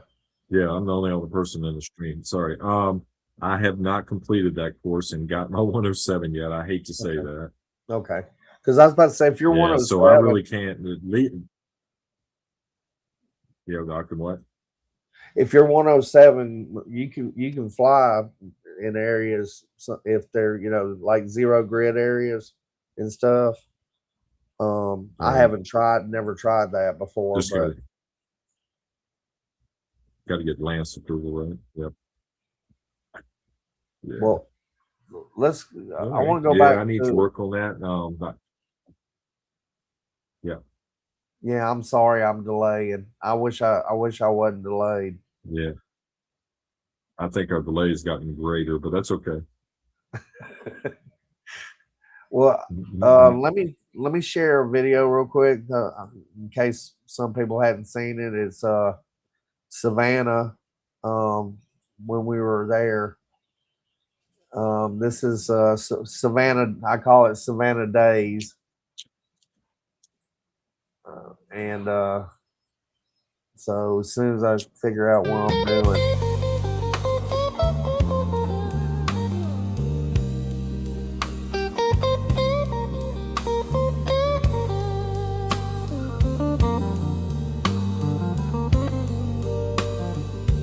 Yeah, I'm the only other person in the stream. Sorry. I have not completed that course and got my 107 yet. I hate to say that. Okay. Because I was about to say, if you're 107, so I really can't lead. Yeah, Doctor, what? If you're 107, you can fly in areas if they're like zero grid areas and stuff. I haven't never tried that before. Just but got to get Lance approval, right? Yep. Yeah. Well, let's. I want to go back. back. I need to work on that. Yeah. Yeah, I'm sorry I'm delaying. I wish I wasn't delayed. Yeah. I think our delay has gotten greater, but that's okay. Well, let me share a video real quick in case some people hadn't seen it. It's Savannah when we were there. This is Savannah. I call it Savannah Days. And so as soon as I figure out what I'm doing.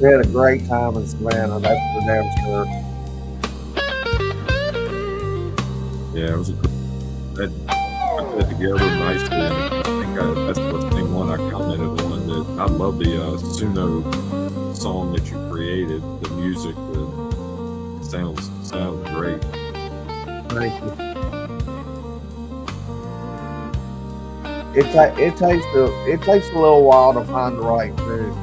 We had a great time in Savannah, that's for damn sure. Yeah, it was that put that together nicely. I think that's the same one I commented on. That I love the Suno song that you created. The music, sounds great. Thank you. It takes a little while to find the right tune.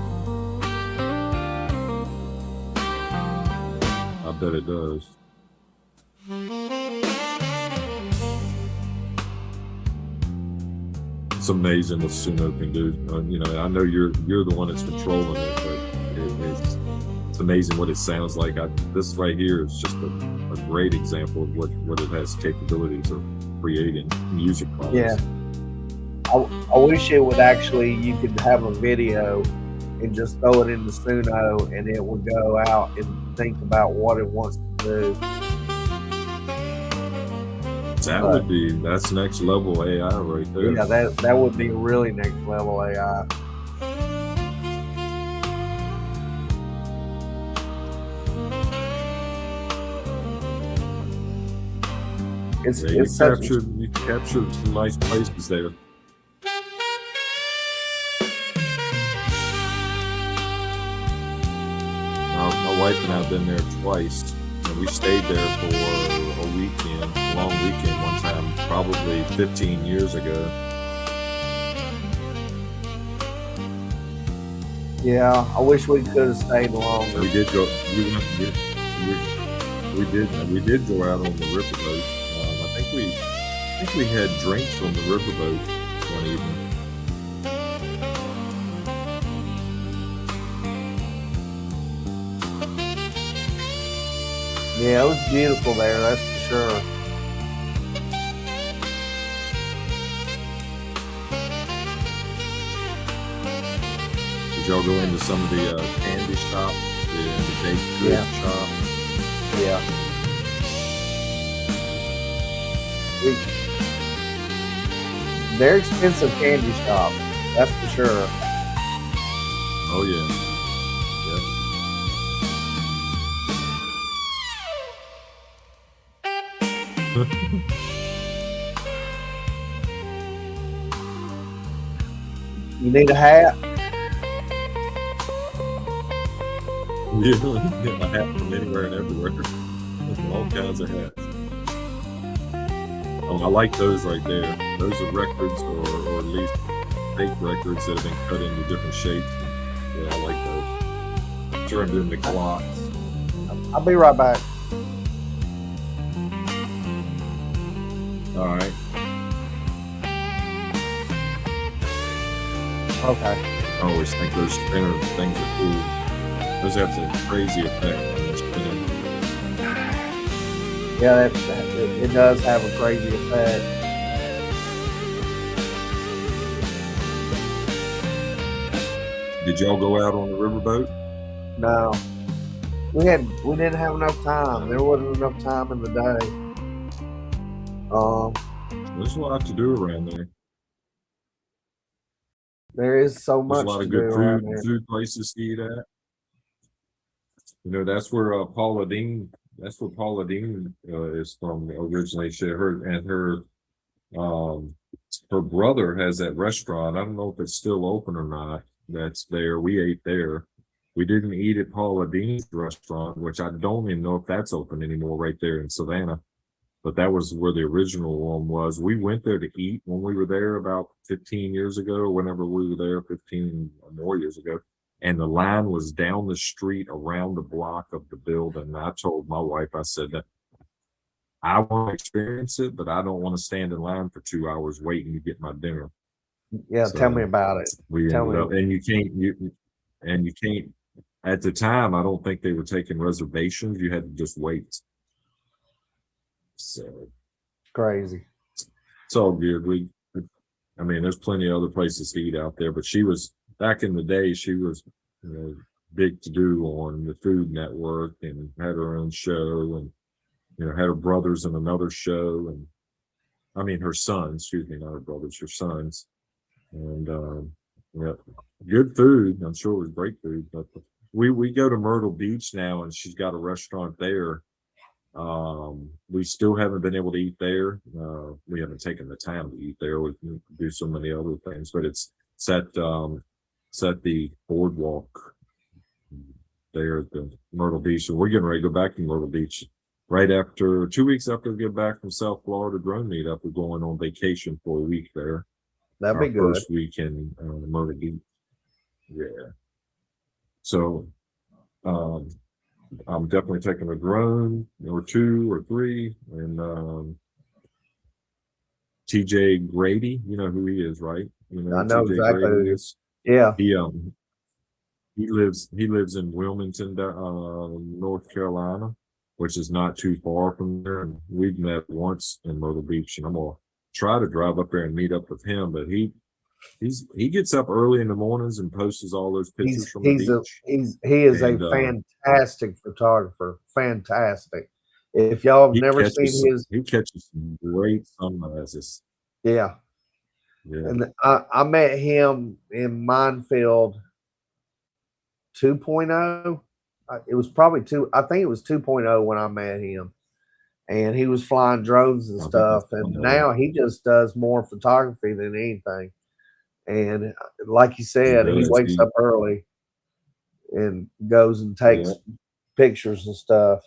I bet it does. It's amazing what Suno can do. I know you're the one that's controlling it, but it's amazing what it sounds like. This right here is just a great example of what it has capabilities of creating music files. Yeah. I wish it would you could have a video and just throw it into Suno and it would go out and think about what it wants to do. That's next level AI right there. Yeah, that would be really next level AI. You captured some nice places there. My wife and I have been there twice, and we stayed there for a long weekend one time, probably 15 years ago. Yeah, I wish we could have stayed longer. We did go. We did go out on the riverboat. I think we had drinks on the riverboat one evening. Yeah, it was beautiful there, that's for sure. Did y'all go into some of the candy shop, the baked goods shop? Yeah. They're expensive candy shops, that's for sure. Oh yeah. You need a hat? Yeah, a hat from anywhere and everywhere. All kinds of hats. Oh, I like those right there. Those are records, or at least fake records that have been cut into different shapes. Yeah, I like those. Turned into clocks. I'll be right back. All right. Okay. I always think those spinner things are cool. Those have some crazy effect when they're spinning. Yeah, it does have a crazy effect. Did y'all go out on the riverboat? No. We didn't have enough time. There wasn't enough time in the day. There's a lot to do around there. There is so There's much a lot to of do good around there. food places to eat at. You know, that's where Paula Dean is from originally. Her brother has that restaurant. I don't know if it's still open or not. That's there. We ate there. We didn't eat at Paula Dean's restaurant, which I don't even know if that's open anymore, right there in Savannah. But that was where the original one was. We went there to eat when we were there about 15 years ago, whenever we were there, 15 or more years ago. And the line was down the street around the block of the building. And I told my wife, I said that I want to experience it, but I don't want to stand in line for 2 hours waiting to get my dinner. Yeah, so tell me about it. We ended up, and you can't, at the time, I don't think they were taking reservations. You had to just wait. So crazy. It's all good. I mean, there's plenty of other places to eat out there, but she was, back in the day, she was, big to do on the Food Network and had her own show, and had her brothers in another show, and I mean her sons, excuse me, not her brothers, her sons. And good food. I'm sure it was great food. But we go to Myrtle Beach now, and she's got a restaurant there. We still haven't been able to eat there. We haven't taken the time to eat there. We do so many other things, but it's at the boardwalk there at the Myrtle Beach. And we're getting ready to go back to Myrtle Beach right after 2 weeks after we get back from South Florida drone meetup. We're going on vacation for a week there. That'd be good. First week in Myrtle Beach. Yeah. So I'm definitely taking a drone or 2 or 3, and TJ Grady, you know who he is, right? I know TJ exactly who Grady he is. Yeah. He lives in Wilmington, North Carolina, which is not too far from there. And we've met once in Myrtle Beach, and I'm gonna try to drive up there and meet up with him. But he gets up early in the mornings and posts all those pictures from the beach. He is a fantastic photographer. Fantastic. If y'all have He never seen catches his, he catches some great sunrises. yeah. Yeah. And I met him in Minefield 2.0. It was probably I think it was 2.0 when I met him. And he was flying drones and I think stuff. it's And fun. now he just does more photography than anything. And like you He said, he does. wakes up early and goes and takes pictures and stuff.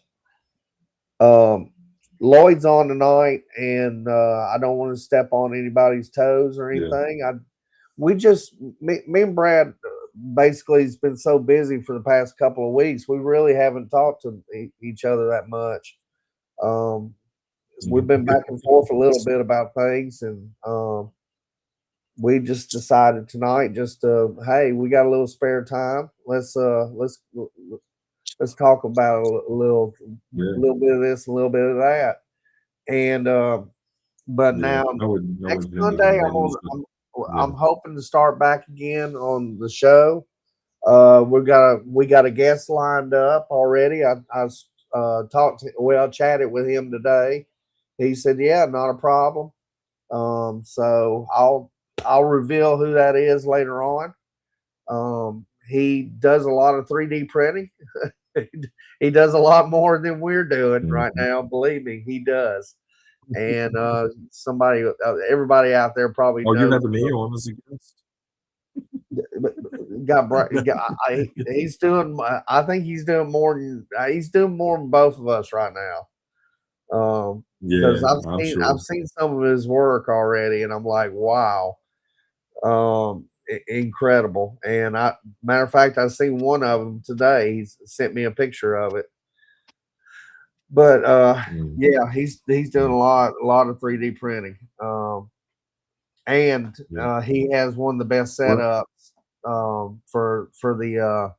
Lloyd's on tonight, and I don't want to step on anybody's toes or anything. Me and Brad basically has been so busy for the past couple of weeks. We really haven't talked to each other that much. We've been back and forth a little bit about things, and we just decided tonight just hey, we got a little spare time. Let's talk about a little bit of this, a little bit of that. And but now next Monday I'm hoping to start back again on the show. We got a guest lined up already. I chatted with him today. He said, yeah, not a problem. So I'll reveal who that is later on. He does a lot of 3D printing. He does a lot more than we're doing right now. Believe me, he does. And everybody out there probably knows. You having me on as a guest? He's doing. I think he's doing more than both of us right now. Because I've seen some of his work already, and I'm like, wow, incredible. And matter of fact, I've seen one of them today. He's sent me a picture of it. But yeah, he's doing a lot of 3D printing. And he has one of the best setups for the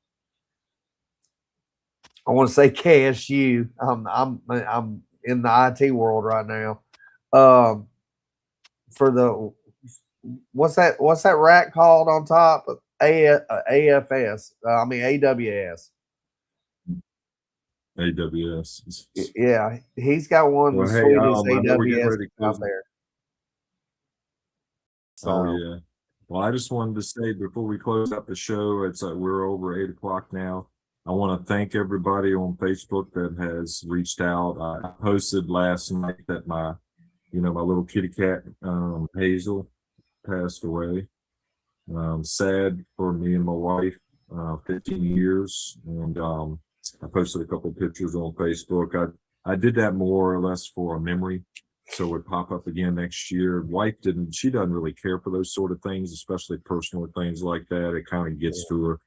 I want to say KSU. I'm in the IT world right now. For the what's that rack called on top? AFS. I mean AWS. AWS. Yeah, he's got one of the sweetest AWS out there. Oh yeah. Well, I just wanted to say before we close out the show, it's we're over 8 o'clock now. I want to thank everybody on Facebook that has reached out. I posted last night that my little kitty cat, Hazel, passed away. Sad for me and my wife, 15 years. And I posted a couple of pictures on Facebook. I did that more or less for a memory, so it would pop up again next year. Wife she doesn't really care for those sort of things, especially personal things like that. It kind of gets to her.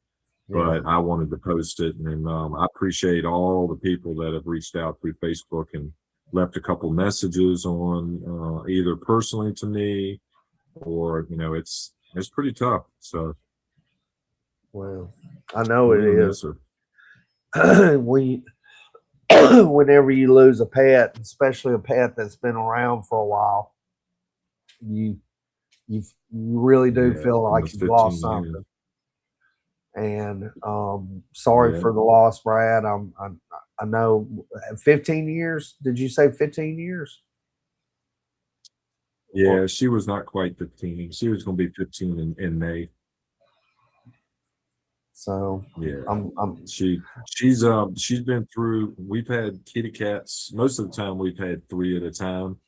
But I wanted to post it, and I appreciate all the people that have reached out through Facebook and left a couple messages on either personally to me or it's pretty tough. So, well, I know it is. Whenever you lose a pet, especially a pet that's been around for a while, you really do feel like you've lost something. Years. And sorry for the loss, Brad. I know 15 years. Did you say 15 years? Yeah, she was not quite 15. She was going to be 15 in May. So yeah, she's been through. We've had kitty cats most of the time. We've had 3 at a time,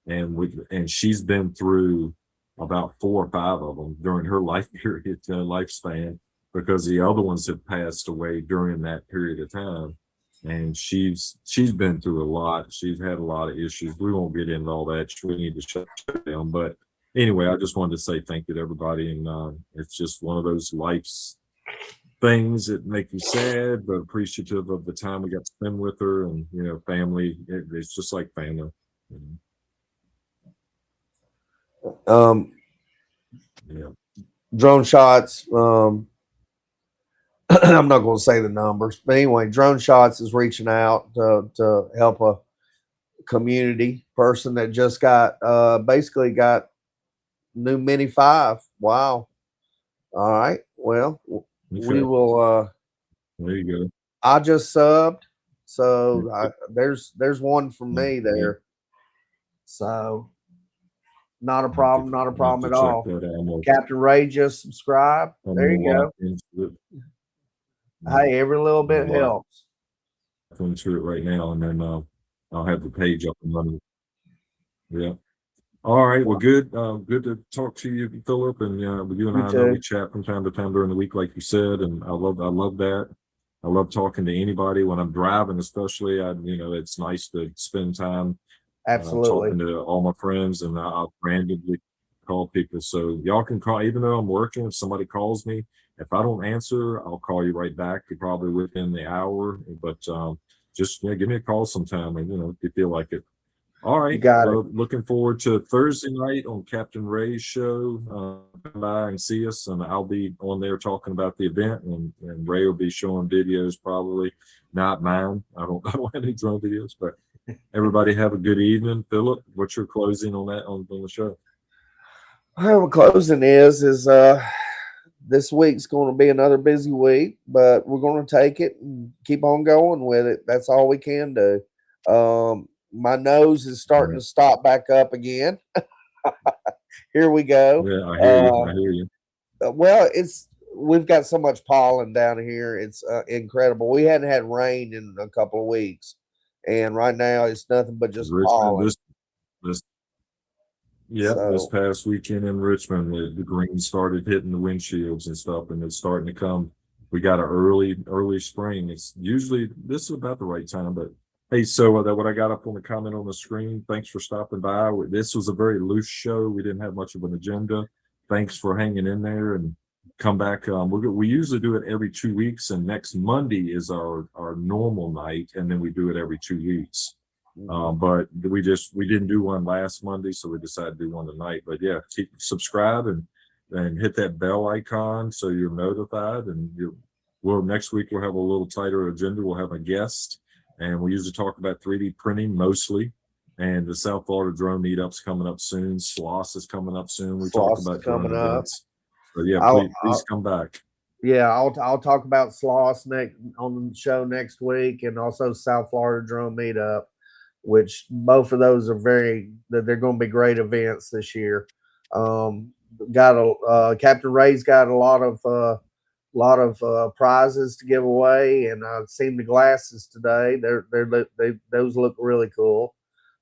and she's been through about 4 or 5 of them during her life period, lifespan, because the other ones have passed away during that period of time. And she's been through a lot. She's had a lot of issues. We won't get into all that. We need to shut down. But anyway, I just wanted to say thank you to everybody. And it's just one of those life's things that make you sad, but appreciative of the time we got to spend with her. And, family, it's just like family. Drone shots. I'm not going to say the numbers, but anyway, Drone Shots is reaching out to help a community person that just basically got new Mini 5. Wow. All right. Well, we will. There you go. I just subbed, So there's one from me there. Yeah. So not a problem, not a problem at check all. that out. Captain Ray just subscribed. There you go. Hey, every little bit helps. Into it right now, and then I'll have the page up and running. Yeah. All right. Well, good. Good to talk to you, Philip. And you and I know we chat from time to time during the week, like you said, and I love that. I love talking to anybody when I'm driving, especially. It's nice to spend time talking to all my friends, and I'll randomly call people. So y'all can call, even though I'm working. If somebody calls me, if I don't answer, I'll call you right back. You're probably within the hour, but just give me a call sometime, and if you feel like it. All right. Well, looking forward to Thursday night on Captain Ray's show. Come by and see us, and I'll be on there talking about the event, and Ray will be showing videos, probably not mine. I don't have any drone videos, but everybody have a good evening. Philip, what's your closing on that on the show? Well, closing is this week's going to be another busy week, but we're going to take it and keep on going with it. That's all we can do. My nose is starting to stop back up again. Here we go. Yeah, I hear you. Well, we've got so much pollen down here. It's incredible. We hadn't had rain in a couple of weeks, and right now it's nothing but just pollen. This past weekend in Richmond, the green started hitting the windshields and stuff, and it's starting to come. We got an early spring. It's usually, this is about the right time, but hey, so that what I got up on the comment on the screen. Thanks for stopping by. This was a very loose show. We didn't have much of an agenda. Thanks for hanging in there, and come back. We usually do it every 2 weeks, and next Monday is our normal night, and then we do it every 2 weeks. But we didn't do one last Monday, so we decided to do one tonight. But yeah, subscribe and hit that bell icon so you're notified. And next week we'll have a little tighter agenda. We'll have a guest, and we usually talk about 3D printing mostly. And the South Florida drone meetup's coming up soon. SLOS is coming up soon. We talk about drone events. So yeah, please come back. Yeah, I'll talk about SLOS on the show next week, and also South Florida drone meetup, which both of those are they're going to be great events this year. Captain Ray's got a lot of prizes to give away, and I've seen the glasses today. Those look really cool.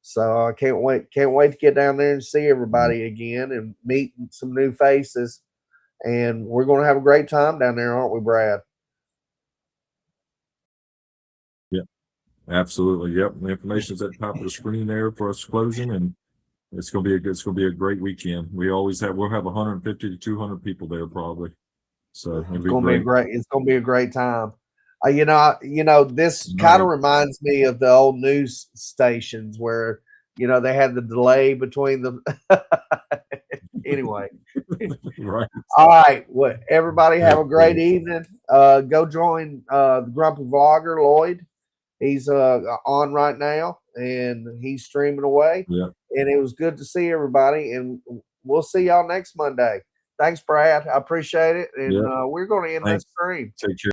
So I can't wait to get down there and see everybody again and meet some new faces. And we're going to have a great time down there, aren't we, Brad? Yeah, absolutely. Yep. The information's at the top of the screen there for us closing, and it's going to be a great weekend. We'll have 150 to 200 people there probably. So it's going to be great. It's going to be a great time. This kind of reminds me of the old news stations where, they had the delay between them. Anyway. Right. All right. Well, everybody have a great evening. Go join the Grumpy Vlogger, Lloyd. He's on right now, and he's streaming away. Yeah. And it was good to see everybody, and we'll see y'all next Monday. Thanks, Brad. I appreciate it. And we're going to end this stream. Take care.